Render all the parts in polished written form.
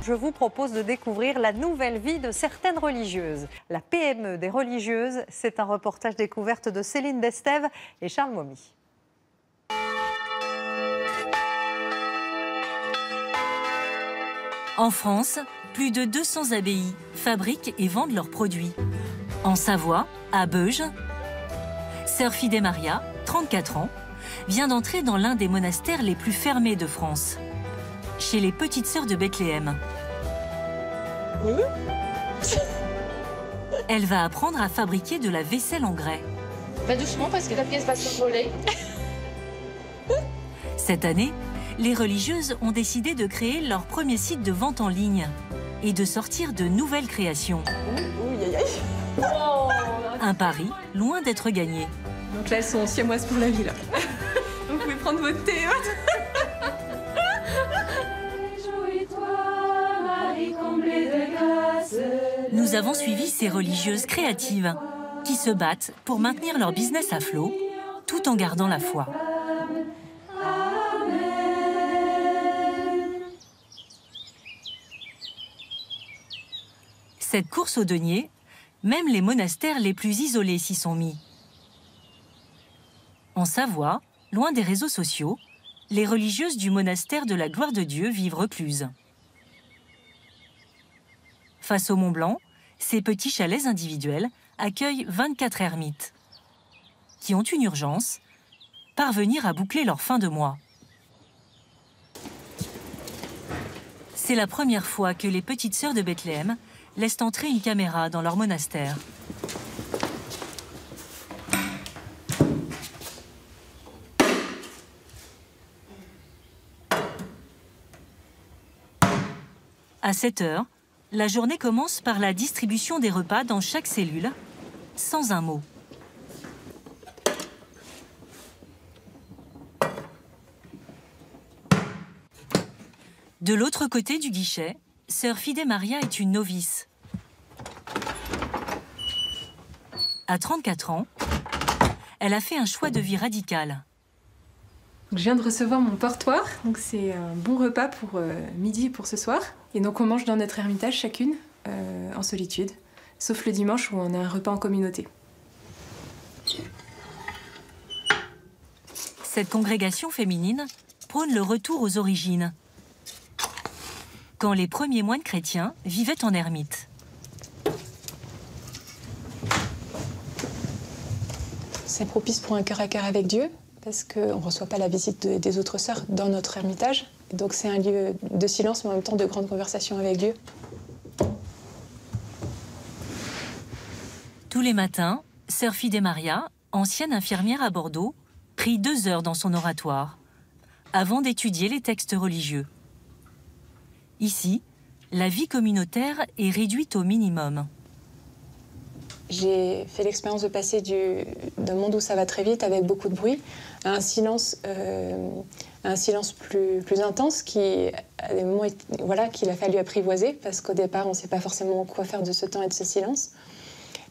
je vous propose de découvrir la nouvelle vie de certaines religieuses. La PME des religieuses, c'est un reportage découverte de Céline Destève et Charles Momy. En France, plus de 200 abbayes fabriquent et vendent leurs produits. En Savoie, à Beuge, sœur Fidé Maria, 34 ans, vient d'entrer dans l'un des monastères les plus fermés de France, chez les Petites Sœurs de Bethléem. Elle va apprendre à fabriquer de la vaisselle en grès. Bah doucement parce que la pièce va s'envoler. Cette année, les religieuses ont décidé de créer leur premier site de vente en ligne et de sortir de nouvelles créations. Un pari loin d'être gagné. Donc là, elles sont siamoises pour la vie, là. Vous pouvez prendre votre thé. Nous avons suivi ces religieuses créatives qui se battent pour maintenir leur business à flot tout en gardant la foi. Cette course au denier, même les monastères les plus isolés s'y sont mis. En Savoie, loin des réseaux sociaux, les religieuses du monastère de la Gloire de Dieu vivent recluses. Face au Mont Blanc, ces petits chalets individuels accueillent 24 ermites qui ont une urgence, parvenir à boucler leur fin de mois. C'est la première fois que les Petites Sœurs de Bethléem laissent entrer une caméra dans leur monastère. À 7 heures, la journée commence par la distribution des repas dans chaque cellule, sans un mot. De l'autre côté du guichet, sœur Fidé Maria est une novice. À 34 ans, elle a fait un choix de vie radical. Je viens de recevoir mon portoir, donc c'est un bon repas pour midi et pour ce soir. Et donc on mange dans notre ermitage chacune, en solitude, sauf le dimanche où on a un repas en communauté. Cette congrégation féminine prône le retour aux origines, quand les premiers moines chrétiens vivaient en ermite. C'est propice pour un cœur à cœur avec Dieu, parce qu'on ne reçoit pas la visite des autres sœurs dans notre ermitage. Et donc c'est un lieu de silence, mais en même temps de grande conversation avec Dieu. Tous les matins, sœur Fidé Maria, ancienne infirmière à Bordeaux, prie 2 heures dans son oratoire, avant d'étudier les textes religieux. Ici, la vie communautaire est réduite au minimum. J'ai fait l'expérience de passer d'un monde où ça va très vite, avec beaucoup de bruit, à un silence plus intense qui, à des moments, voilà, qu'il a fallu apprivoiser, parce qu'au départ, on ne sait pas forcément quoi faire de ce temps et de ce silence.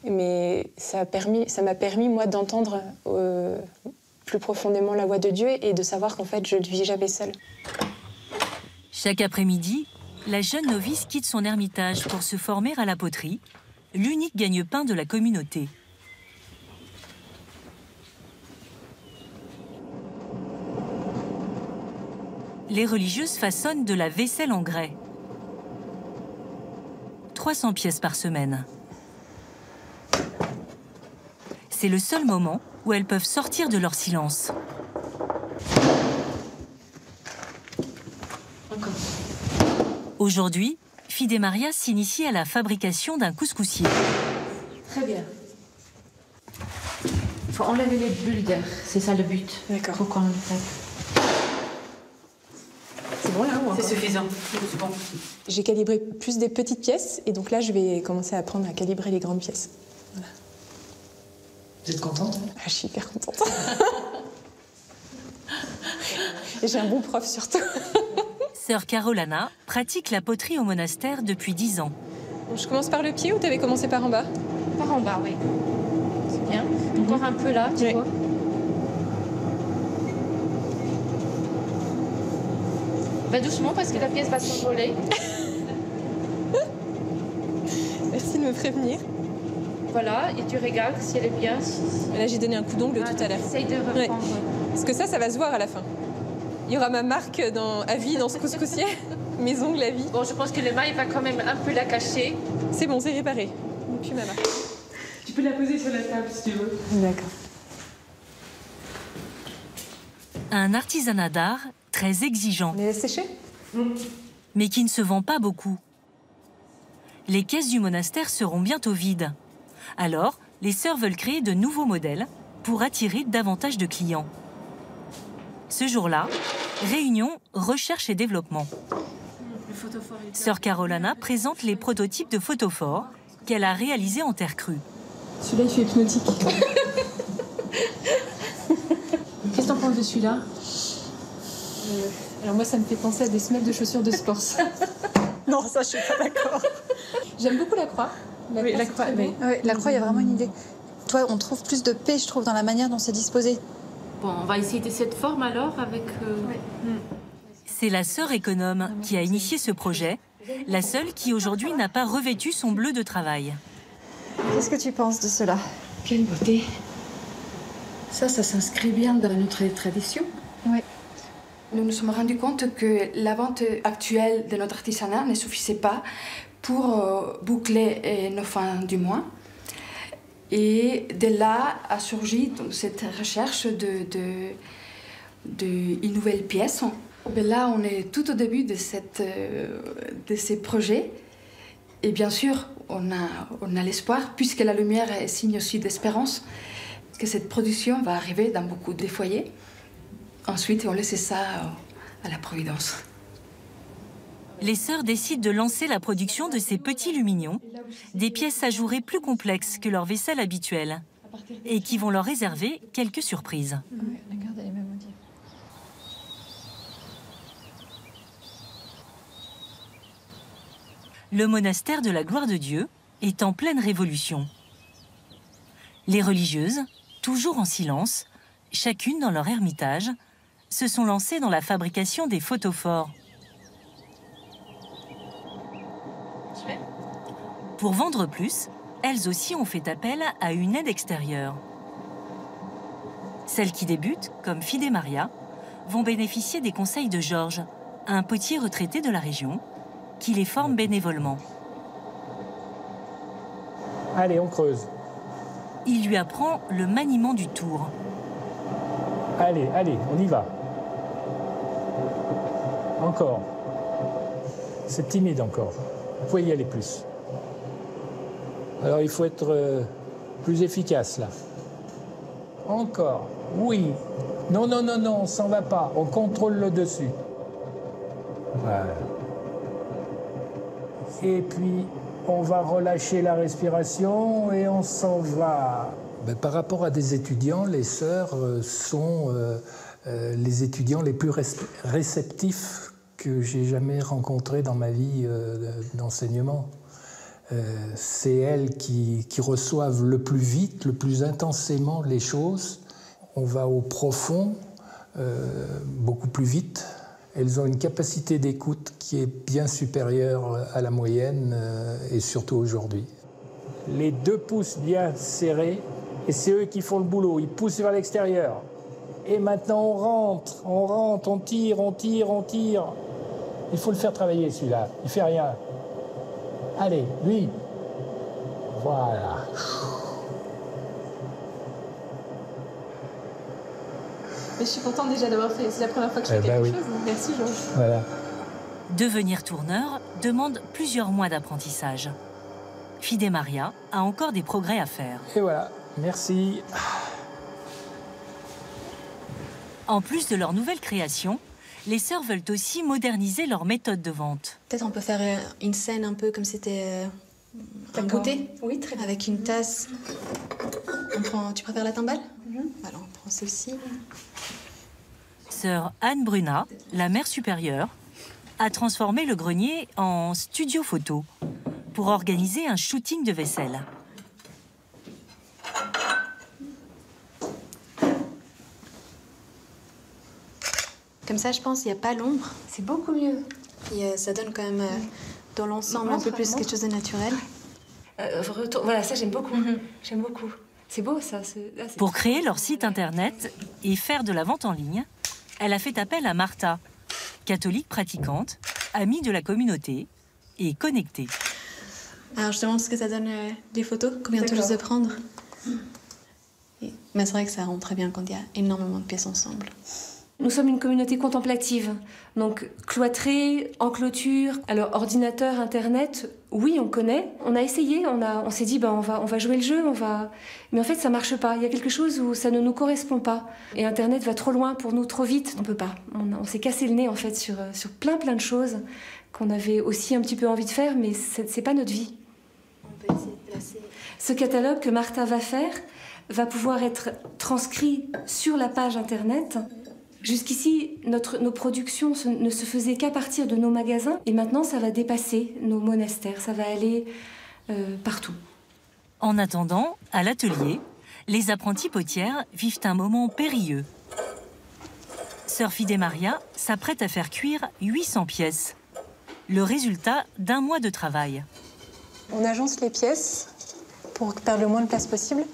Mais ça m'a permis, moi, d'entendre plus profondément la voix de Dieu et de savoir qu'en fait, je ne vis jamais seule. Chaque après-midi, la jeune novice quitte son ermitage pour se former à la poterie, l'unique gagne-pain de la communauté. Les religieuses façonnent de la vaisselle en grès. 300 pièces par semaine. C'est le seul moment où elles peuvent sortir de leur silence. Aujourd'hui, Fidé Maria s'initie à la fabrication d'un couscoussier. Très bien. Il faut enlever les bulles d'air, c'est ça le but. D'accord. Faut qu'on le fasse. C'est bon là ou encore ? C'est suffisant. C'est bon. J'ai calibré plus des petites pièces, et donc là, je vais commencer à apprendre à calibrer les grandes pièces. Voilà. Vous êtes contente ? Je suis hyper contente. Et j'ai un bon prof surtout. Sœur Carolana pratique la poterie au monastère depuis 10 ans. Donc, je commence par le pied ou tu avais commencé par en bas ? Par en bas, oui. C'est bien. Encore un peu là, tu vois. Bah doucement parce que la pièce va s'envoler. Merci de me prévenir. Voilà, et tu regardes si elle est bien. Et là, j'ai donné un coup d'ongle tout à l'heure. Essaye de reprendre. Ouais. Parce que ça va se voir à la fin. Il y aura ma marque à vie dans ce couscoussier. Mes ongles à vie. Bon, je pense que le maille va quand même un peu la cacher. C'est bon, c'est réparé. Et puis ma marque. Tu peux la poser sur la table si tu veux. D'accord. Un artisanat d'art très exigeant, On les laisse sécher? mais qui ne se vend pas beaucoup. Les caisses du monastère seront bientôt vides. Alors, les sœurs veulent créer de nouveaux modèles pour attirer davantage de clients. Ce jour-là, réunion recherche et développement. Sœur Carolina présente les prototypes de photophores qu'elle a réalisés en terre crue. Celui-là, il fait hypnotique. Qu'est-ce que t'en penses de celui-là? Alors moi, ça me fait penser à des semelles de chaussures de sport. Non, ça, je suis pas d'accord. J'aime beaucoup la croix. Oui, la croix, oui. Ouais, la croix, il y a vraiment une idée. Toi, on trouve plus de paix, je trouve, dans la manière dont c'est disposé. Bon, on va essayer de cette forme alors avec... C'est la sœur économe qui a initié ce projet, la seule qui aujourd'hui n'a pas revêtu son bleu de travail. Qu'est-ce que tu penses de cela? Quelle beauté! Ça s'inscrit bien dans notre tradition. Oui. Nous nous sommes rendus compte que la vente actuelle de notre artisanat ne suffisait pas pour boucler nos fins du mois. Et de là a surgi donc, cette recherche d'une nouvelle pièce. Mais là, on est tout au début de ces projets. Et bien sûr, on a l'espoir, puisque la lumière est signe aussi d'espérance, que cette production va arriver dans beaucoup de foyers. Ensuite, on laisse ça à la Providence. Les sœurs décident de lancer la production de ces petits lumignons, des pièces ajourées plus complexes que leur vaisselle habituelle, et qui vont leur réserver quelques surprises. Oui, on a gardé les mêmes motifs. Le monastère de la Gloire de Dieu est en pleine révolution. Les religieuses, toujours en silence, chacune dans leur ermitage, se sont lancées dans la fabrication des photophores. Pour vendre plus, elles aussi ont fait appel à une aide extérieure. Celles qui débutent, comme Fidé Maria, vont bénéficier des conseils de Georges, un potier retraité de la région, qui les forme bénévolement. Allez, on creuse. Il lui apprend le maniement du tour. Allez, allez, on y va. Encore. C'est timide encore. Vous pouvez y aller plus. Alors il faut être plus efficace là. Encore. Oui. Non, non, non, non, on s'en va pas. On contrôle le dessus. Voilà. Et puis, on va relâcher la respiration et on s'en va. Ben, par rapport à des étudiants, les sœurs sont les étudiants les plus réceptifs que j'ai jamais rencontrés dans ma vie d'enseignement. C'est elles qui reçoivent le plus vite, le plus intensément les choses. On va au profond, beaucoup plus vite. Elles ont une capacité d'écoute qui est bien supérieure à la moyenne, et surtout aujourd'hui. Les deux pouces bien serrés, et c'est eux qui font le boulot. Ils poussent vers l'extérieur. Et maintenant, on rentre, on tire, on tire, on tire. Il faut le faire travailler, celui-là. Il fait rien. Allez, lui. Voilà. Mais je suis contente déjà d'avoir fait. C'est la première fois que je fais quelque chose. Merci, Georges. Voilà. Devenir tourneur demande plusieurs mois d'apprentissage. Fidé Maria a encore des progrès à faire. Et voilà, merci. En plus de leur nouvelle création, les sœurs veulent aussi moderniser leur méthode de vente. Peut-être on peut faire une scène un peu comme c'était un goûter. Oui, très bien. Avec une tasse. Tu préfères la timbale? Voilà, on prend celle-ci. Sœur Anne Bruna, la mère supérieure, a transformé le grenier en studio photo pour organiser un shooting de vaisselle. Comme ça, je pense, il n'y a pas l'ombre. C'est beaucoup mieux. Et ça donne quand même, dans l'ensemble, un peu plus quelque chose de naturel. Voilà, ça j'aime beaucoup. J'aime beaucoup. C'est beau ça. Pour créer leur site internet et faire de la vente en ligne, elle a fait appel à Martha, catholique pratiquante, amie de la communauté et connectée. Alors je te montre ce que ça donne les photos, combien tout juste de prendre. Mais c'est vrai que ça rend très bien quand il y a énormément de pièces ensemble. Nous sommes une communauté contemplative, donc cloîtrée, en clôture. Alors ordinateur, internet, oui on connaît. On a essayé, on s'est dit on va jouer le jeu, mais en fait ça marche pas. Il y a quelque chose où ça ne nous correspond pas. Et internet va trop loin pour nous, trop vite. On peut pas. On s'est cassé le nez en fait sur plein de choses qu'on avait aussi un petit peu envie de faire, mais c'est pas notre vie. On peut essayer de placer. Ce catalogue que Martha va faire va pouvoir être transcrit sur la page internet. Jusqu'ici, nos productions ne se faisaient qu'à partir de nos magasins et maintenant ça va dépasser nos monastères, ça va aller partout. En attendant, à l'atelier, les apprentis potières vivent un moment périlleux. Sœur Fidé-Maria s'apprête à faire cuire 800 pièces. Le résultat d'un mois de travail. On agence les pièces pour perdre le moins de place possible.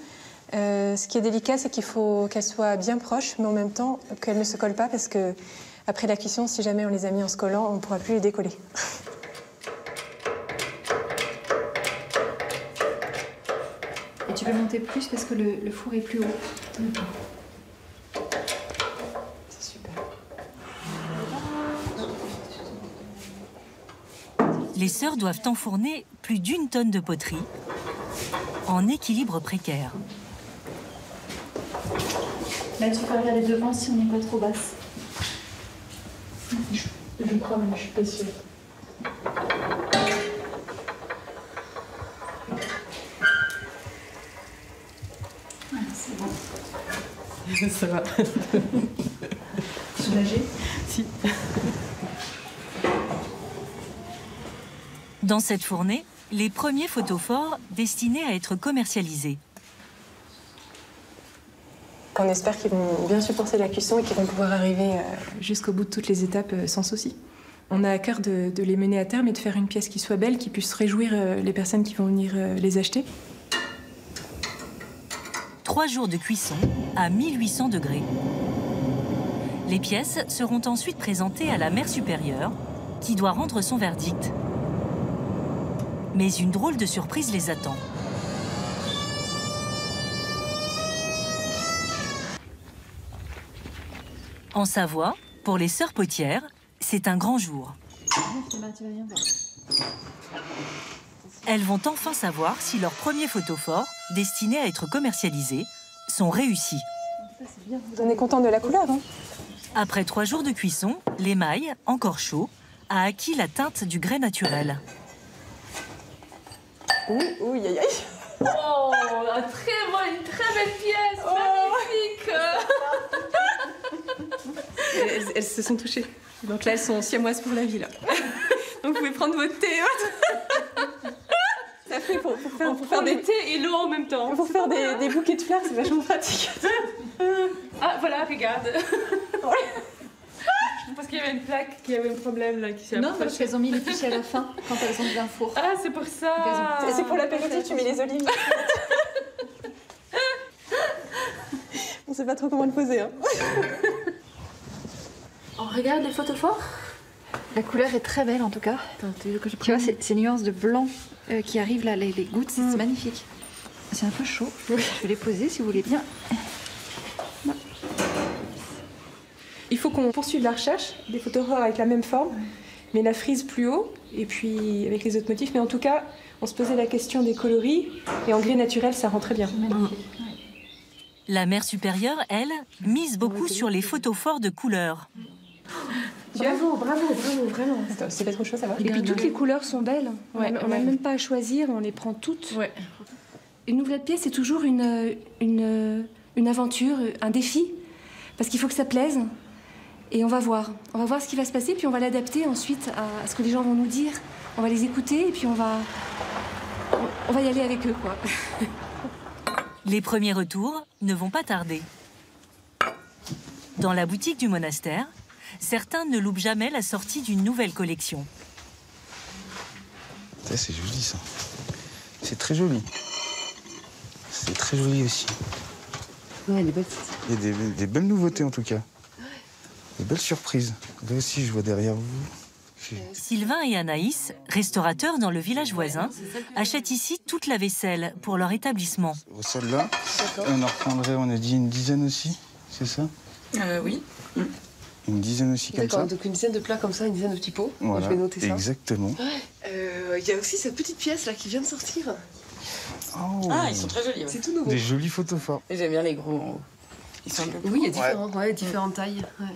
Ce qui est délicat, c'est qu'il faut qu'elles soient bien proches, mais en même temps qu'elles ne se collent pas, parce que après la cuisson, si jamais on les a mis en se collant, on ne pourra plus les décoller. Et tu peux monter plus parce que le four est plus haut. C'est super. Les sœurs doivent enfourner plus d'1 tonne de poterie en équilibre précaire. Là, tu peux regarder devant si on n'est pas trop basse. Je crois, mais je suis pas sûre. C'est bon. Ça va. Soulagée? Si. Dans cette fournée, les premiers photophores destinés à être commercialisés. On espère qu'ils vont bien supporter la cuisson et qu'ils vont pouvoir arriver jusqu'au bout de toutes les étapes sans souci. On a à cœur de les mener à terme et de faire une pièce qui soit belle, qui puisse réjouir les personnes qui vont venir les acheter. 3 jours de cuisson à 1800 degrés. Les pièces seront ensuite présentées à la mère supérieure, qui doit rendre son verdict. Mais une drôle de surprise les attend. En Savoie, pour les sœurs potières, c'est un grand jour. Elles vont enfin savoir si leurs premiers photophores, destinés à être commercialisés, sont réussis. On est content de la couleur, hein? Après 3 jours de cuisson, l'émail, encore chaud, a acquis la teinte du grès naturel. Ouh, aïe, aïe. Oh, une très belle pièce, magnifique. Elles se sont touchées. Donc là, elles sont siamoises pour la vie, là. Donc vous pouvez prendre votre thé. Ça fait pour faire des thés et l'eau en même temps. Pour faire des bouquets de fleurs, c'est vachement pratique. Ah, voilà, regarde. Parce qu'il y avait une plaque qui avait un problème là. Non, parce qu'elles ont mis les fichiers à la fin, quand elles ont bien four. Ah, c'est pour ça. Et c'est pour l'apéritif, tu mets les olives. On sait pas trop comment le poser, hein. On regarde les photophores. La couleur est très belle en tout cas. Attends, tu vois, ces nuances de blanc qui arrivent là, les gouttes, c'est magnifique. C'est un peu chaud. Je vais les poser si vous voulez bien. Il faut qu'on poursuive la recherche des photophores avec la même forme, mais la frise plus haut, et puis avec les autres motifs. Mais en tout cas, on se posait la question des coloris, et en gris naturel, ça rend très bien. La mère supérieure, elle, mise beaucoup sur les photophores de couleur. Bravo, vraiment. Attends, c'est pas trop chaud, ça va? Et puis toutes les couleurs sont belles. On n'a même pas à choisir, on les prend toutes. Ouais. Une nouvelle pièce, c'est toujours une aventure, un défi, parce qu'il faut que ça plaise. Et on va voir ce qui va se passer, puis on va l'adapter ensuite à ce que les gens vont nous dire. On va les écouter, et puis on va y aller avec eux, quoi. Les premiers retours ne vont pas tarder. Dans la boutique du monastère, certains ne loupent jamais la sortie d'une nouvelle collection. Ça, c'est joli, ça. c'est très joli. C'est très joli aussi. Ouais, des belles... Il y a des belles nouveautés en tout cas. Des belles surprises. Là aussi, je vois derrière vous. Sylvain et Anaïs, restaurateurs dans le village voisin, achètent ici toute la vaisselle pour leur établissement. Celle-là, on en reprendrait, on a dit une dizaine aussi, c'est ça? Oui. Une dizaine aussi comme ça. D'accord, donc une dizaine de plats comme ça, une dizaine de petits pots. Voilà, je vais noter ça. Exactement. Il y a aussi cette petite pièce là qui vient de sortir. Oh. Ah, ils sont très jolis. Ouais. C'est tout nouveau. Des jolis photophores. Et j'aime bien les gros en haut. Ils sont oui, il y a différents, différentes tailles. Ouais.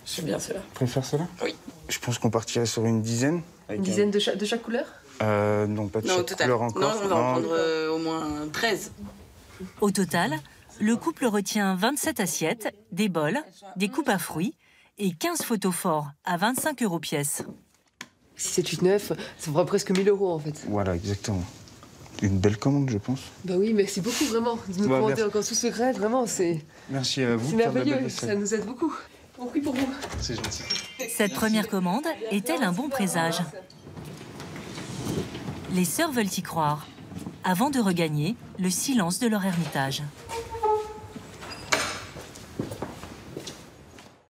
J'aime bien ceux-là. Tu préfères ceux-là? Oui. Je pense qu'on partirait sur une dizaine. Une dizaine de chaque couleur? Non, pas de chaque couleur encore. Non, on va en prendre au moins 13. Au total, le couple retient 27 assiettes, des bols, des coupes à fruits et 15 photophores à 25 € pièce. Si c'est 8-9, ça fera presque 1 000 € en fait. Voilà, exactement. Une belle commande, je pense. Bah oui, merci beaucoup vraiment de nous commander encore sous secret. Vraiment, c'est... Merci à vous. C'est merveilleux, ça nous aide beaucoup. On prie pour vous. C'est gentil. Cette première commande est-elle un bon présage? Les sœurs veulent y croire, avant de regagner le silence de leur ermitage.